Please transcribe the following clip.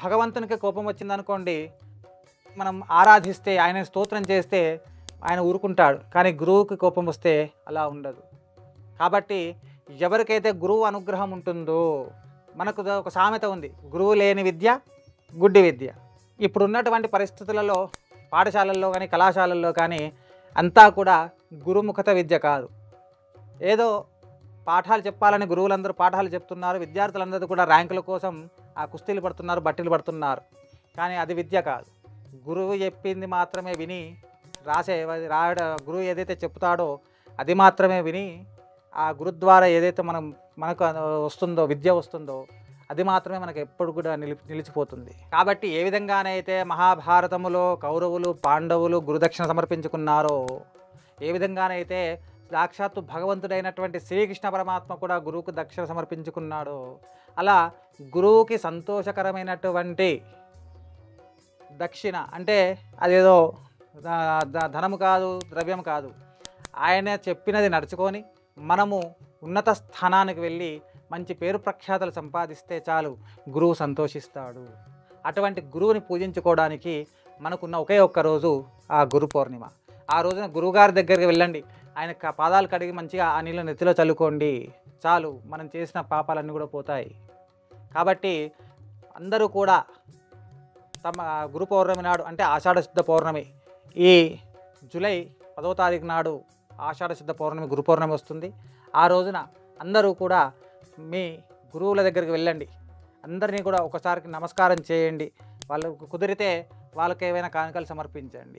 భగవంతునికి కోపం వచ్చిందనుకోండి, మనం ఆరాధిస్తే ఆయన స్తోత్రం చేస్తే ఆయన ఊరుకుంటాడు. కానీ గురువుకి కోపం వస్తే అలా ఉండదు. కాబట్టి ఎవరికైతే గురువు అనుగ్రహం ఉంటుందో, మనకు ఒక సామెత ఉంది, గురువు లేని విద్య గుడ్డి విద్య. ఇప్పుడున్నటువంటి పరిస్థితులలో పాఠశాలల్లో కానీ కళాశాలల్లో కానీ అంతా కూడా గురుముఖత విద్య కాదు. ఏదో పాఠాలు చెప్పాలని గురువులందరూ పాఠాలు చెప్తున్నారు, విద్యార్థులందరూ కూడా ర్యాంకుల కోసం ఆ కుస్తీలు పడుతున్నారు, బట్టీలు పడుతున్నారు. కానీ అది విద్య కాదు. గురువు చెప్పింది మాత్రమే విని గురువు ఏదైతే చెప్తాడో అది మాత్రమే విని ఆ గురు ద్వారా ఏదైతే మనకు వస్తుందో, విద్య వస్తుందో అది మాత్రమే మనకు ఎప్పుడు కూడా నిలిచిపోతుంది. కాబట్టి ఏ విధంగానైతే మహాభారతములో కౌరవులు పాండవులు గురుదక్షిణ సమర్పించుకున్నారో, ఏ విధంగానైతే సాక్షాత్తు భగవంతుడైనటువంటి శ్రీకృష్ణ పరమాత్మ కూడా గురువుకు దక్షిణ సమర్పించుకున్నాడో, అలా గురువుకి సంతోషకరమైనటువంటి దక్షిణ అంటే అదేదో ధనము కాదు, ద్రవ్యం కాదు, ఆయన చెప్పినది నడుచుకొని మనము ఉన్నత స్థానానికి వెళ్ళి మంచి పేరు ప్రఖ్యాతలు సంపాదిస్తే చాలు, గురువు సంతోషిస్తాడు. అటువంటి గురువుని పూజించుకోవడానికి మనకున్న ఒకే ఒక్క రోజు ఆ గురు పౌర్ణిమ. ఆ రోజున గురువుగారి దగ్గరికి వెళ్ళండి, ఆయన పాదాలు కడిగి మంచిగా ఆ నీళ్ళు నెత్తిలో చల్లుకోండి, చాలు, మనం చేసిన పాపాలన్నీ కూడా పోతాయి. కాబట్టి అందరూ కూడా తమ గురు పౌర్ణమి నాడు, అంటే ఆషాఢ శుద్ధ పౌర్ణమి, ఈ జూలై 10వ తారీఖు నాడు ఆషాఢ శుద్ధ పౌర్ణమి గురు పౌర్ణమి వస్తుంది. ఆ రోజున అందరూ కూడా మీ గురువుల దగ్గరికి వెళ్ళండి, అందరినీ కూడా ఒకసారికి నమస్కారం చేయండి, వాళ్ళకు కుదిరితే వాళ్ళకి ఏవైనా కానుకలు సమర్పించండి.